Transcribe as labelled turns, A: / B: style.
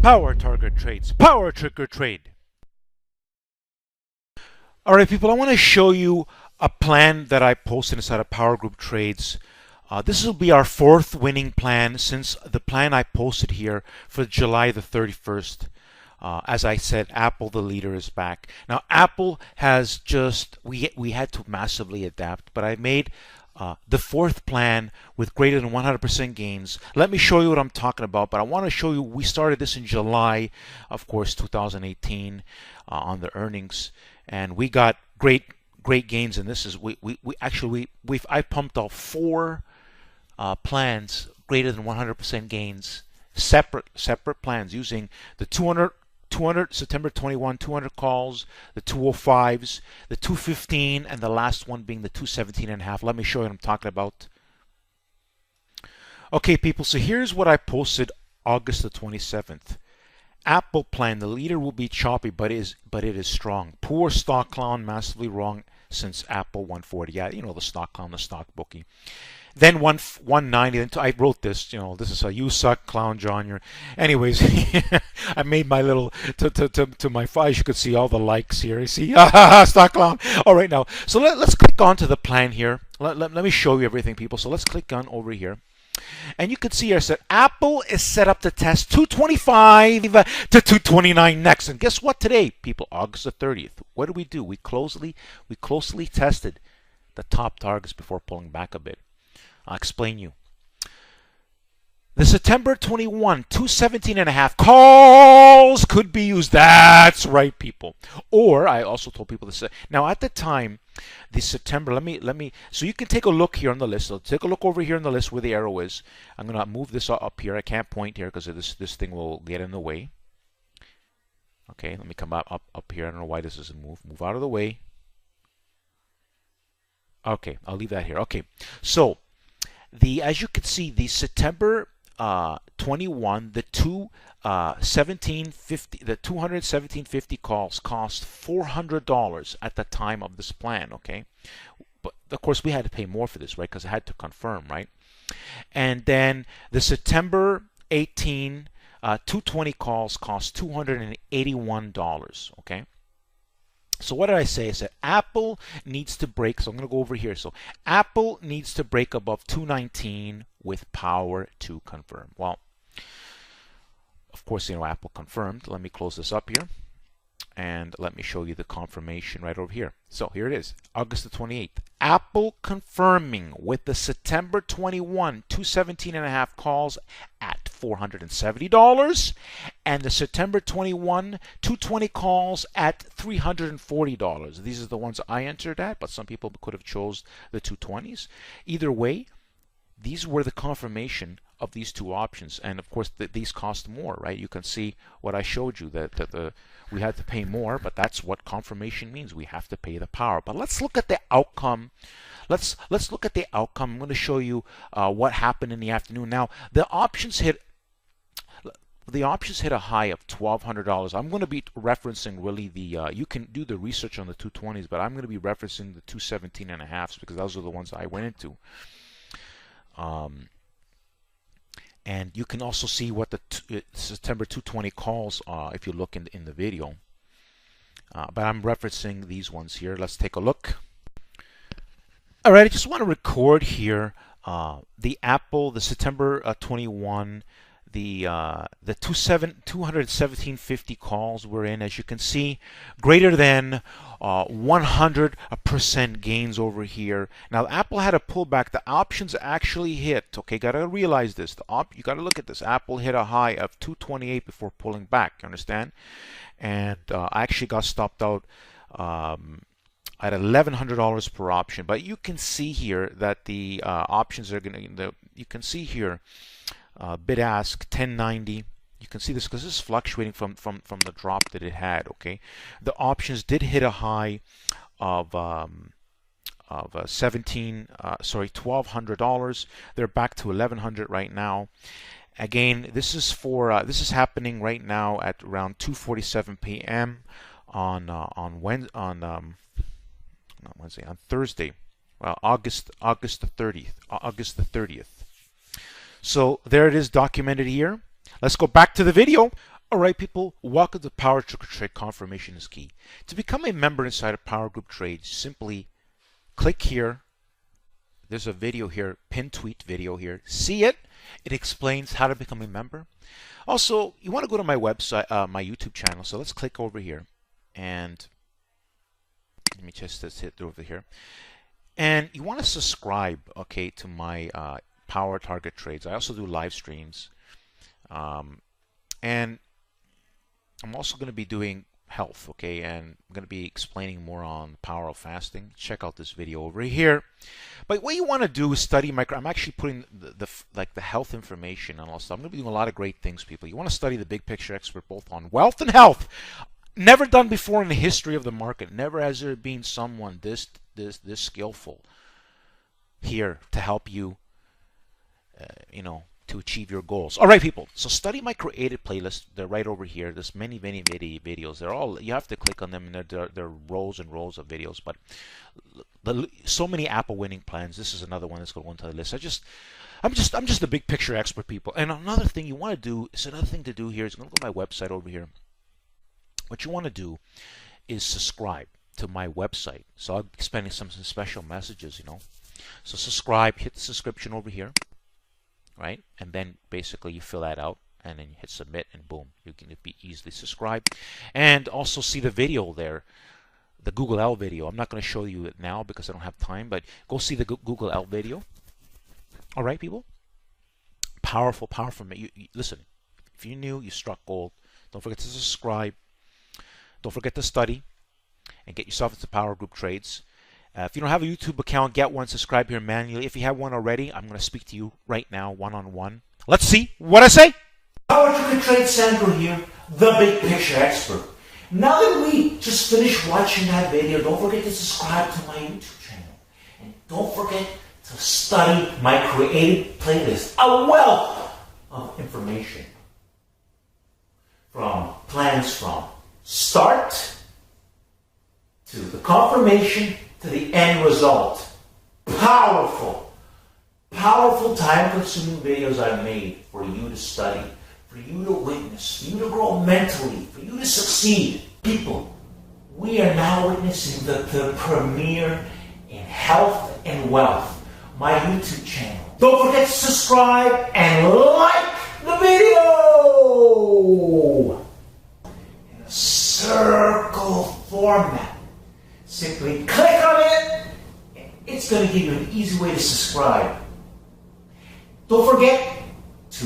A: Power Target Trades, Power Trigger Trade. All right, people, I want to show you a plan that I posted inside of PowerGroupTrades. This will be our fourth winning plan since the plan I posted here for July the 31st. As I said, Aapl, the leader, is back. Now, Aapl has just, we had to massively adapt, but I made the fourth plan with greater than 100% gains. Let me show you what I'm talking about, but I want to show you, we started this in July, of course, 2018 on the earnings, and we got great gains. And this is, I pumped out four plans greater than 100% gains, separate plans using the 200 September 21 200 calls, the 205s, the 215, and the last one being the 217.5. Let me show you what I'm talking about. Okay, people, so here's what I posted August the 27th. Aapl plan, the leader will be choppy, but it is strong. Poor stock clown, massively wrong since Aapl 140. Yeah, you know, the stock clown, the stock bookie. Then 190. Then I wrote this. You know, this is a you suck, clown John. Anyways, I made my little to my files. You could see all the likes here. You see, stock clown. All right, now, so let's click on to the plan here. Let me show you everything, people. So let's click on over here. And you can see here that Aapl is set up to test 225 to 229 next. And guess what today, people? August the 30th. What did we do? We closely tested the top targets before pulling back a bit. I'll explain you. The September 21 217.5 calls could be used. That's right, people. Or I also told people this. Now at the time, the September. Let me. So you can take a look here on the list. So take a look over here on the list where the arrow is. I'm gonna move this up here. I can't point here because this thing will get in the way. Okay, let me come up here. I don't know why this doesn't move. Move out of the way. Okay, I'll leave that here. Okay, so as you can see, the September 21, the 217.50 calls cost $400 at the time of this plan. Okay, but of course we had to pay more for this, right? Because I had to confirm, right? And then the September 18 220 calls cost $281. Okay. So what did I say? I said Aapl needs to break. So I'm going to go over here. So Aapl needs to break above 219 with power to confirm. Well, of course, you know, Aapl confirmed. Let me close this up here. And let me show you the confirmation right over here. So here it is, August the 28th. Aapl confirming with the September 21 217.5 calls at $470, and the September 21 220 calls at $340. These are the ones I entered at, but some people could have chose the 220s. Either way, these were the confirmation of these two options, and of course these cost more, right? You can see what I showed you, that we had to pay more, but that's what confirmation means. We have to pay the power. But let's look at the outcome. Let's look at the outcome. I'm going to show you what happened in the afternoon. Now the options hit a high of $1,200. I'm going to be referencing really the you can do the research on the 220s, but I'm going to be referencing the 217.5s because those are the ones I went into. And you can also see what the September 220 calls if you look in the video. But I'm referencing these ones here. Let's take a look. All right, I just want to record here the Aapl, the September 21, the 217.50 calls were in. As you can see, greater than 100% gains over here. Now Aapl had a pullback. The options actually hit. Okay, gotta realize this. You gotta look at this. Aapl hit a high of 228 before pulling back. You understand? And I actually got stopped out at $1,100 per option. But you can see here that the options are gonna. You can see here. Bid ask 1090. You can see this because this is fluctuating from the drop that it had. Okay, the options did hit a high of $1,200. They're back to $1,100 right now. Again, this is happening right now at around 2:47 p.m. on Thursday, August the 30th. So there it is, documented here. Let's go back to the video. Alright people, welcome to PowerGroupTrades Confirmation is Key. To become a member inside of PowerGroupTrades, simply click here. There's a video here, pinned tweet video here. See it? It explains how to become a member. Also, you want to go to my website, my YouTube channel. So let's click over here. And let me just hit over here. And you want to subscribe, okay, to my Power Target Trades. I also do live streams. And I'm also going to be doing health, okay, and I'm going to be explaining more on the power of fasting. Check out this video over here. But what you want to do is study I'm actually putting the health information and all stuff. I'm going to be doing a lot of great things, people. You want to study the big picture expert both on wealth and health. Never done before in the history of the market. Never has there been someone this skillful here to help you, to achieve your goals. All right, people. So study my created playlist. They're right over here. There's many videos. They're all, you have to click on them, and they're rows and rows of videos. But so many Apple winning plans. This is another one that's going to go into the list. I'm just a big picture expert, people. And another thing you want to do is another thing to do here is going to go to my website over here. What you want to do is subscribe to my website. So I'll be spending some special messages, So subscribe, hit the subscription over here. Right, and then basically you fill that out and then you hit submit and boom, you can be easily subscribed. And also see the video there, the Google L video. I'm not going to show you it now because I don't have time, but go see the Google L video. All right, people. Powerful. Listen, if you're new, you struck gold. Don't forget to subscribe. Don't forget to study and get yourself into Power Group Trades. If you don't have a YouTube account, get one. Subscribe here manually. If you have one already, I'm going to speak to you right now, one-on-one. Let's see what I say. PowerGroupTrades Sandro here, the big picture expert. Now that we just finished watching that video, don't forget to subscribe to my YouTube channel. And don't forget to study my created playlist, a wealth of information. From plans from start to the confirmation to the end result. Powerful, time-consuming videos I've made for you to study, for you to witness, for you to grow mentally, for you to succeed. People, we are now witnessing the premiere in health and wealth. My YouTube channel. Don't forget to subscribe and like the video! In a circle format. Simply click on it. It's going to give you an easy way to subscribe. Don't forget to